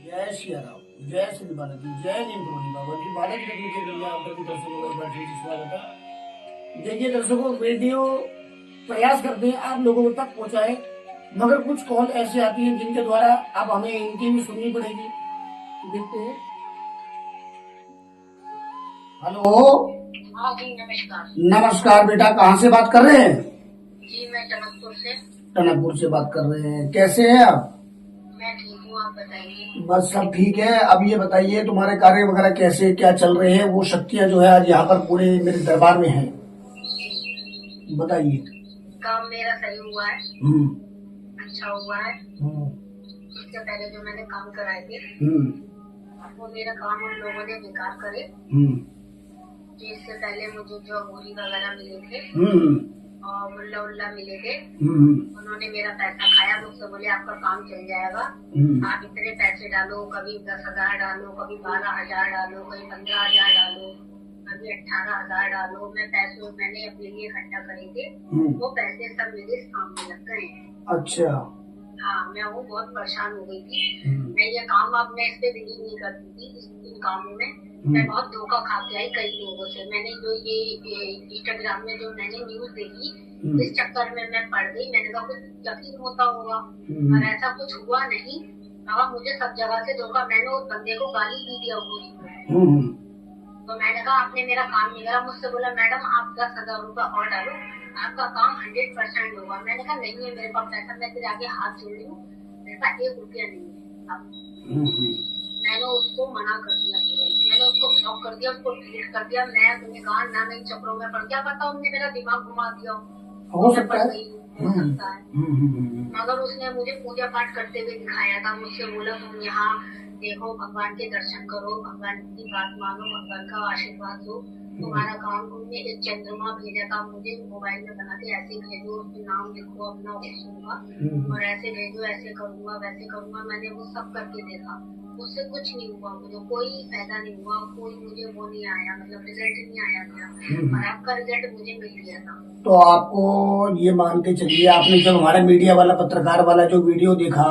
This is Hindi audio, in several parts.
जय श्री राम, जय श्री बालाजी, जय नीम बाबा की बालाजी रखने के लिए आप सभी दर्शकों का एक बार फिर से स्वागत है। देखिए दर्शकों, वीडियो प्रयास करते हैं आप लोगों तक पहुंचाए, मगर कुछ कॉल ऐसे आती हैं जिनके द्वारा अब हमें इनकी भी सुननी पड़ेगी। देखते हैं। हेलो। हाँ जी, नमस्कार। नमस्कार बेटा, कहाँ से बात कर रहे हैं? जी मैं टनकपुर से। टनकपुर से बात कर रहे हैं। कैसे हैं आप? मैं ठीक हूँ, आप बताइए। बस सब ठीक है। अब ये बताइए तुम्हारे कार्य वगैरह कैसे क्या चल रहे हैं? वो शक्तियाँ जो है आज यहाँ पर पूरे मेरे दरबार में हैं, बताइए। काम मेरा सही हुआ है, अच्छा हुआ है। इससे पहले जो मैंने काम कराए थे वो मेरा काम उन लोगों ने बेकार करे। जो इससे पहले मुझे जो अबूरी वगैरह मिले थे और मुल्ला उल्ला मिले थे, उन्होंने मेरा पैसा खाया। मुझसे बोले आपका काम चल जाएगा, आप इतने पैसे डालो, कभी 10,000 डालो, कभी 12,000 डालो, कभी 15,000 डालो, कभी 18,000 डालो। मैंने अपने लिए इकट्ठा करे थे, वो पैसे सब मेरे इस काम में लग गए। अच्छा। हाँ, मैं वो बहुत परेशान हो गई थी। मैं ये काम अब मैं इस पे बिलीव नहीं करती थी। इन कामों में मैं बहुत धोखा खा के आई कई लोगों से। मैंने जो ये इंस्टाग्राम में जो मैंने न्यूज देखी, इस चक्कर में मैं पड़ गई। मैंने कहा कुछ यकीन होता होगा, और ऐसा कुछ हुआ नहीं। अब मुझे सब जगह से धोखा। मैंने उस बंदे को गाली दी थी अबूरी। तो मैंने कहा आपने मेरा काम नहीं करा। मुझसे बोला मैडम आप 10,000 रुपया और डालो, आपका काम 100% होगा। मैंने कहा नहीं है मेरे पास पैसा, मैं तेरे आगे हाथ जोड़ रही हूँ, मेरे पास 1 रुपया नहीं है। मैंने उसको मना कर दिया, मैंने उसको ब्लॉक कर दिया, उसको डिलीट कर दिया। मैं तुम्हें कहा ना नई चक्रों में पड़, क्या पता उनने मेरा दिमाग घुमा दिया हो सकता है। हो सकता है। मगर उसने मुझे पूजा पाठ करते हुए दिखाया था। मुझसे बोला तुम यहाँ देखो, भगवान के दर्शन करो, भगवान की बात मानो, भगवान का आशीर्वाद दो, तुम्हारा काम। तुमने एक चंद्रमा भेजा था मुझे मोबाइल में बना के, ऐसे भेजो, उसमें नाम लिखो अपना, सुनूंगा और ऐसे भेजो, ऐसे करूंगा वैसे करूंगा। मैंने वो सब करके देखा, उससे कुछ नहीं हुआ, मुझे कोई फायदा नहीं हुआ, कोई मुझे वो नहीं आया, मतलब रिजल्ट नहीं आया था। और आपका रिजल्ट मुझे मिल गया था। तो आपको ये मान के चलिए, आपने जब हमारा मीडिया वाला पत्रकार वाला जो वीडियो देखा,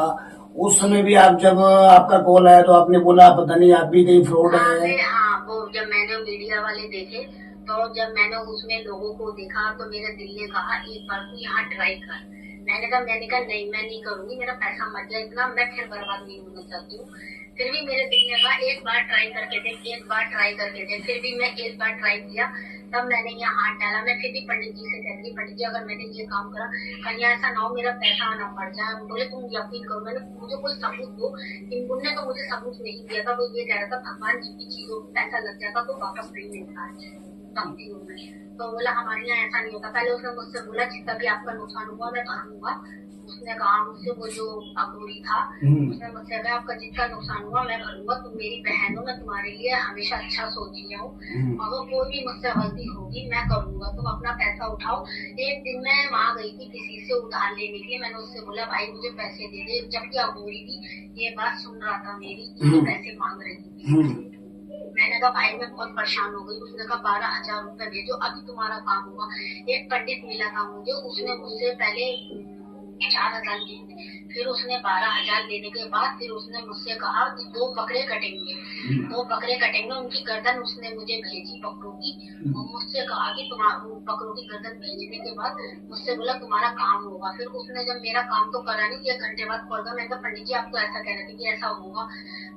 उस समय भी आप जब आपका कॉल आया तो आपने बोला पता नहीं आप भी कहीं फ्रॉड है। हाँ, वो जब मैंने मीडिया वाले देखे, तो जब मैंने उसमें लोगों को देखा तो मेरे दिल ने कहा एक बार तू यहाँ ट्राई कर। मैंने कहा नहीं मैं नहीं करूंगी, मेरा पैसा मर जाए इतना, मैं फिर बर्बाद नहीं होना चाहती हूँ। फिर भी मेरे दिल ने कहा एक बार ट्राई करके देख, एक बार ट्राई करके देख। फिर भी मैं एक बार ट्राई किया, तब मैंने यहाँ हाथ डाला। मैं फिर भी पंडित जी से कहती, पंडित जी अगर मैंने ये काम करा, कहीं ऐसा ना हो मेरा पैसा ना मर जाए। बोले तुम यकीन करो, मैंने मुझे कोई सबूत दो। इनने तो मुझे सबूत नहीं दिया था। वो ये कह रहा था भगवान जी की चीजों में पैसा लग जाता तो वापस नहीं मिलता है। तो बोला हमारे यहाँ ऐसा नहीं होता। पहले उसने मुझसे बोला जितना भी आपका नुकसान हुआ मैं भरूंगा। उसने कहा मुझसे, वो जो अबूरी था, उसने मुझसे कहा आपका जितना नुकसान हुआ मैं भरूंगा, तुम मेरी बहन हो, मैं तुम्हारे लिए हमेशा अच्छा सोच रही हूँ, अगर कोई भी मुझसे गलती होगी मैं करूंगा, तुम अपना पैसा उठाओ। एक दिन मैं वहाँ गई थी किसी से उधार लेने के लिए। मैंने उससे बोला भाई मुझे पैसे दे दे, जबकि अबूरी भी ये बात सुन रहा था मेरी, ये पैसे मांग रही थी। मैंने कहा भाई मैं बहुत परेशान हो गई। उसने कहा 12,000 रुपए भेजो, अभी तुम्हारा काम होगा। एक पंडित मिला था मुझे, उसने मुझसे पहले 4,000 दिए, फिर उसने 12,000 देने के बाद फिर उसने मुझसे कहा कि 2 बकरे कटेंगे, 2 बकरे कटेंगे। उनकी गर्दन उसने मुझे भेजी बकरों की, और मुझसे कहा कि तुम्हारा बकरों की गर्दन भेजने के बाद मुझसे बोला तुम्हारा काम होगा। फिर उसने जब मेरा काम तो करा नहीं, 1 घंटे बाद कॉल किया। मैंने कहा पंडित जी आप तो ऐसा कह रहे थे कि ऐसा होगा।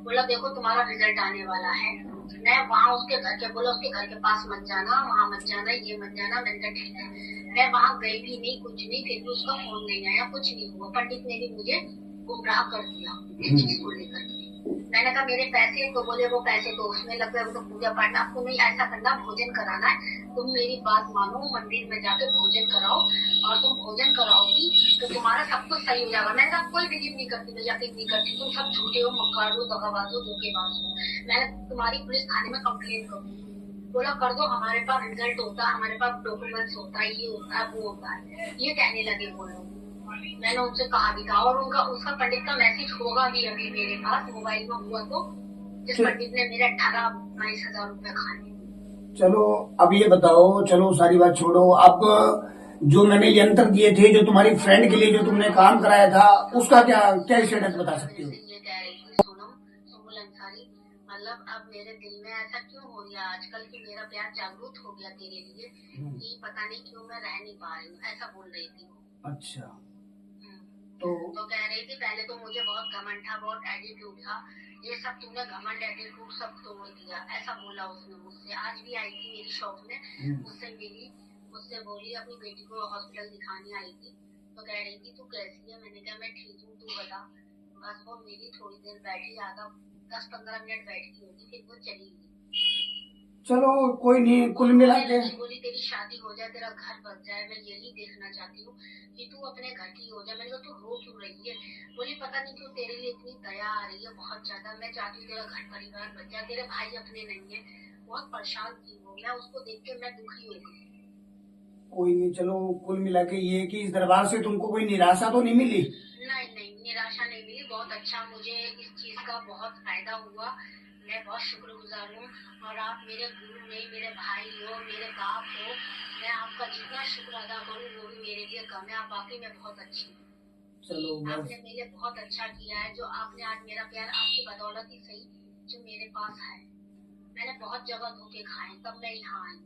बोला देखो तुम्हारा रिजल्ट आने वाला है। मैं वहाँ उसके घर के, बोला उसके घर के पास मत जाना, वहाँ मत जाना, ये मत जाना। मैंने कहा ठीक है। मैं वहाँ गई भी नहीं, कुछ नहीं, फिर भी उसका फोन नहीं आया, कुछ नहीं हुआ। पंडित ने भी मुझे गुमराह कर दिया इस चीज को लेकर। मैंने कहा मेरे पैसे, तो बोले वो पैसे तो उसमें लग गए, वो तो पूजा पाठ। आपको नहीं ऐसा करना, भोजन कराना है, तुम मेरी बात मानो, मंदिर में जाके भोजन कराओ, और तुम भोजन कराओगी तो तुम्हारा सब कुछ सही हो जाएगा। मैंने कहा कोई बिलीव नहीं करती, मैं यकीन नहीं करती, तुम सब झूठे हो, मक्कार हो, दगाबाज हो, धोखेबाज हो, मैं तुम्हारी पुलिस थाने में कंप्लेन करूँ। बोला कर दो, हमारे पास रिजल्ट होता है, हमारे पास डॉक्यूमेंट्स होता है, ये होता है वो होता है, ये कहने लगे वो लोग। मैंने उनसे कहा भी था, और उसका पंडित का मैसेज होगा भी अभी मेरे पास मोबाइल में हुआ, तो जिस पंडित ने मेरे 18-22,000 रुपए खाए। चलो अब ये बताओ, चलो सारी बात छोड़ो। अब जो मैंने यंत्र दिए थे, जो तुम्हारी फ्रेंड के लिए जो तुमने काम कराया था, उसका क्या क्या स्टेटस बता सकती हो? ये कह रही थी सोनम मतलब अब मेरे दिल में ऐसा क्यों हो गया आजकल कि मेरा प्यार जागरूक हो गया तेरे लिए कि पता नहीं क्यों मैं रह नहीं पा रही हूँ, ऐसा बोल रही थी वो। अच्छा। हम्म। तो कह रही थी पहले तो मुझे बहुत घमंड था, बहुत एटीट्यूड था, ये सब तूने घमंड एटीट्यूड सब तोड़ दिया, ऐसा बोला उसने मुझसे। आज भी आई थी मेरी शॉप में, मुझसे मिली, मुझसे बोली, अपनी बेटी को हॉस्पिटल दिखाने आई थी, तो कह रही थी तू कैसी है? मैंने कहा मैं ठीक हूँ, तू बता। बस वो मिली, थोड़ी देर बैठी, आधा 10-15 मिनट बैठी होगी, फिर वो चली गई। चलो कोई नहीं, कुल मिला के बोली तेरी शादी हो जाए, तेरा घर बन जाए, मैं यही देखना चाहती हूँ कि तू अपने घर की हो जाए। मैंने कहा तू रो क्यों रही है? बोली पता नहीं क्यों तेरे लिए इतनी दया आ रही है बहुत ज्यादा, मैं चाहती हूँ तेरा घर परिवार बन जाए, तेरे भाई अपने नहीं है। बहुत परेशान थी वो, मैं उसको देख के मैं दुखी हो गई। कोई नहीं, चलो कुल मिला के ये कि इस दरबार से तुमको कोई निराशा तो नहीं मिली? नहीं नहीं, निराशा नहीं मिली, बहुत अच्छा, मुझे इस चीज का बहुत फायदा हुआ, मैं बहुत शुक्रगुजार हूँ। और आप मेरे गुरु नहीं, मेरे भाई हो, मेरे बाप हो, मैं आपका जितना शुक्र अदा करूँ वो भी मेरे लिए कम है। आप वाकई में बहुत अच्छी हैं। चलो आपने बस, मेरे लिए बहुत अच्छा किया है, जो आपने आज मेरा प्यार आपकी बदौलत ही सही जो मेरे पास है। मैंने बहुत जगह धोखे खाए तब मैं यहाँ आई।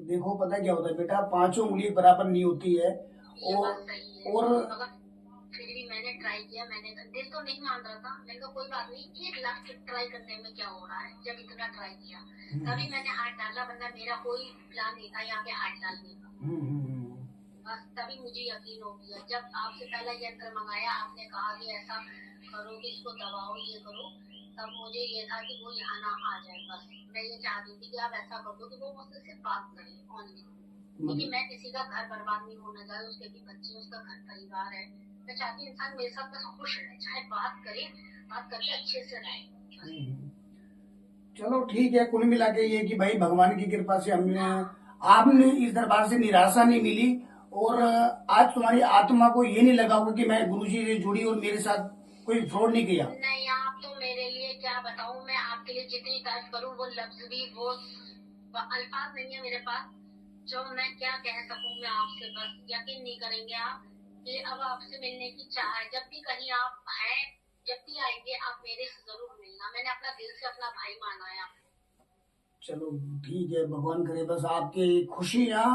देखो पता क्या होता है बेटा, पांचों उंगली बराबर नहीं होती है। ये बात सही है, और मगर फिर भी मैंने ट्राई किया, मैंने दिल तो नहीं मान रहा था, मैंने कहा कोई बात नहीं, 1 लाख ट्राई करने में क्या हो रहा है। जब इतना ट्राई किया तभी मैंने हाथ डाला, वरना मेरा कोई प्लान नहीं था यहाँ पे हाथ डालने का। बस तभी मुझे यकीन हो गया, जब आपसे पहला यंत्र मंगाया, आपने कहा कि ऐसा करो कि इसको दबाओ, ये करो, तब मुझे ये था कि वो यहाँ ना आ जाए। बस मैं ये चाहती थी कि आप ऐसा कर दो कि वो मुझसे सिर्फ बात करें ओनली, क्योंकि मैं किसी का घर बर्बाद नहीं होना चाहती, उसके भी बच्चे, उसका घर परिवार है। मैं चाहती हूँ इंसान मेरे साथ बस खुश रहे, चाहे बात करे, बात करके अच्छे से रहे। चलो ठीक है, कुल मिला के ये कि भाई भगवान की कृपा से हमने आपने इस दरबार से निराशा नहीं मिली। और आज तुम्हारी आत्मा को ये नहीं लगा होगा कि मैं गुरुजी से जुड़ी और मेरे साथ कोई फ्रॉड नहीं किया। नहीं, आप तो मेरे लिए क्या बताऊं, मैं आपके लिए जितनी तारीफ करूं वो लफ्ज भी, वो अल्फाज नहीं है मेरे पास जो मैं क्या कह सकूं। मैं आपसे बस यकीन नहीं करेंगे आप कि अब आपसे मिलने की चाह है। जब भी कहीं आप हैं, जब भी आएंगे आप मेरे से जरूर मिलना, मैंने अपना दिल से अपना भाई माना है आपको। चलो ठीक है, भगवान करे बस आपकी खुशियाँ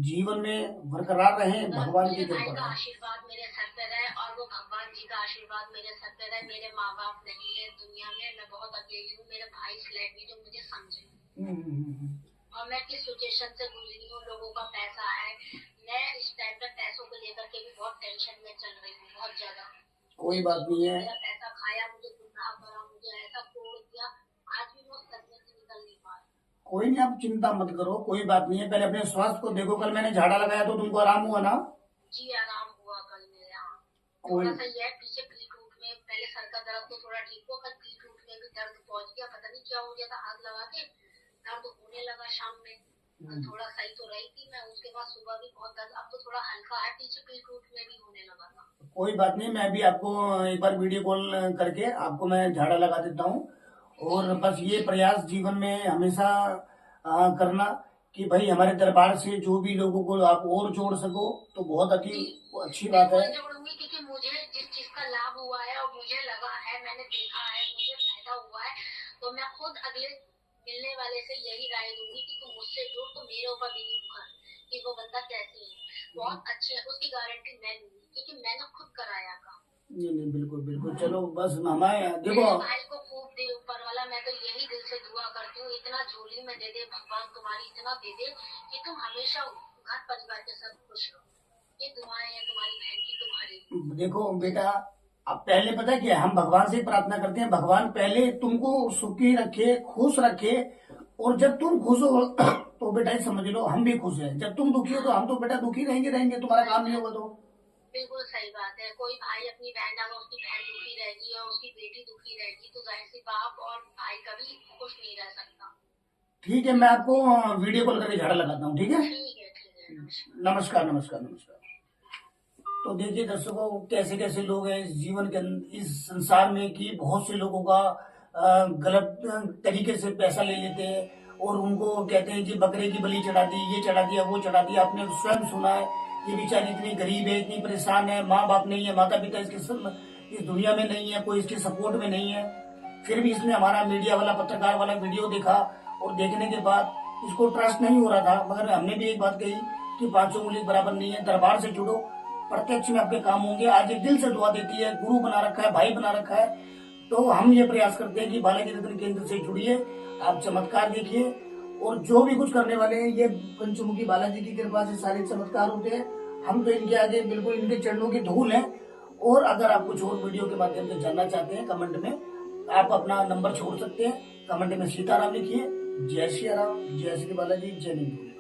जीवन में बरकरार रहे, भगवान की मेरे भाई कृपा का रहे। आशीर्वाद मेरे सर पे रहे और वो भगवान जी का आशीर्वाद मेरे सर पे रहे। मेरे माँ बाप नहीं है दुनिया में, मैं बहुत अकेली हूँ, मेरे भाई फ्लैट में जो मुझे समझे। और मैं किस सिचुएशन से गुजरी हूँ, लोगों का पैसा है, मैं इस टाइम पे पैसों को लेकर के भी बहुत टेंशन में चल रही हूँ, बहुत ज्यादा। कोई बात नहीं है, मेरा पैसा खाया, मुझे गुमराह करा, मुझे ऐसा तोड़ दिया, आज भी मैं उस सदमे से निकल नहीं पा रही। कोई नहीं, आप चिंता मत करो, कोई बात नहीं है। पहले अपने स्वास्थ्य को देखो, कल मैंने झाड़ा लगाया तो तुमको आराम हुआ ना? जी आराम हुआ कल मेरे यहाँ, कोई थोड़ा सा ये है पीछे पीठ उठ में, पहले सर का दर्द तो थोड़ा ठीक हुआ, कल पीठ उठ में भी दर्द पहुंच गया, पता नहीं क्या हो गया था, हाथ लगा के दर्द होने लगा शाम में। कल थोड़ा सही तो रही थी मैं, उसके बाद सुबह भी बहुत दर्द, अब तो थोड़ा हल्का है, पीछे पीठ उठ में भी होने लगा था। कोई बात नहीं, मैं भी आपको एक बार वीडियो कॉल करके आपको मैं झाड़ा लगा देता हूँ। और बस ये प्रयास जीवन में हमेशा करना कि भाई हमारे दरबार से जो भी लोगों को आप और जोड़ सको तो बहुत अच्छी बात है। जोड़ूंगी क्योंकि मुझे जिस चीज का लाभ हुआ है और मुझे लगा है, मैंने देखा है, मुझे फायदा हुआ है, तो मैं खुद अगले मिलने वाले से यही राय दूंगी कि तुम मुझसे जुड़, तो मेरे ऊपर बिलीव कर कि वो बंदा कैसे है, बहुत अच्छे है, उसकी गारंटी मैं दूंगी क्योंकि मैंने खुद कराया काम। नहीं बिल्कुल बिल्कुल, चलो बस हमारे देखो, भाई को खूब दे ऊपर वाला, मैं तो यही दिल से दुआ करती हूँ, इतना झोली में दे दे भगवान, तुम्हारी इतना दे दे कि तुम हमेशा घर परिवार के साथ खुश रहो। ये दुआएं हैं तुम्हारी बहन की तुम्हारी। देखो बेटा, अब पहले पता है क्या, हम भगवान से प्रार्थना करते हैं, भगवान पहले तुमको सुखी रखे, खुश रखे। और जब तुम खुश हो तो बेटा समझ लो हम भी खुश हैं। जब तुम दुखी हो तो हम तो बेटा दुखी रहेंगे, तुम्हारा काम नहीं होगा तो। बिल्कुल सही बात है, कोई भाई अपनी बहन, अगर उसकी बहन दुखी रहेगी और उसकी बेटी दुखी रहेगी तो जाहिर सी बाप और भाई कभी खुश नहीं रह सकता। ठीक है, मैं आपको वीडियो कॉल करके झाड़ा लगाता हूँ, ठीक है? ठीक है, नमस्कार नमस्कार नमस्कार। तो देखिए दर्शकों, कैसे कैसे लोग हैं इस जीवन के इस संसार में कि बहुत से लोगों का गलत तरीके से पैसा ले लेते हैं और उनको कहते हैं जी बकरे की बलि चढ़ा दी, ये चढ़ा दिया, वो चढ़ा दिया। आपने स्वयं सुना है, ये बेचारी इतनी गरीब है, इतनी परेशान है, माँ बाप नहीं है, माता पिता इसके इस दुनिया में नहीं है, कोई इसके सपोर्ट में नहीं है। फिर भी इसने हमारा मीडिया वाला पत्रकार वाला वीडियो देखा और देखने के बाद इसको ट्रस्ट नहीं हो रहा था, मगर हमने भी एक बात कही कि पांचों उंगली बराबर नहीं है, दरबार से जुड़ो, प्रत्यक्ष में आपके काम होंगे। आज एक दिल से दुआ देती है, गुरु बना रखा है, भाई बना रखा है। तो हम ये प्रयास करते हैं कि बालाजी रत्न केंद्र से जुड़िए, आप चमत्कार देखिए, और जो भी कुछ करने वाले हैं ये पंचमुखी बालाजी की कृपा से सारे चमत्कार होते हैं। हम तो इनके आगे बिल्कुल इनके चरणों की धूल हैं। और अगर आप कुछ और वीडियो के माध्यम से जानना चाहते हैं, कमेंट में आप अपना नंबर छोड़ सकते हैं, कमेंट में सीताराम लिखिए। जय श्री राम, जय श्री बालाजी, जय नीलकंठ।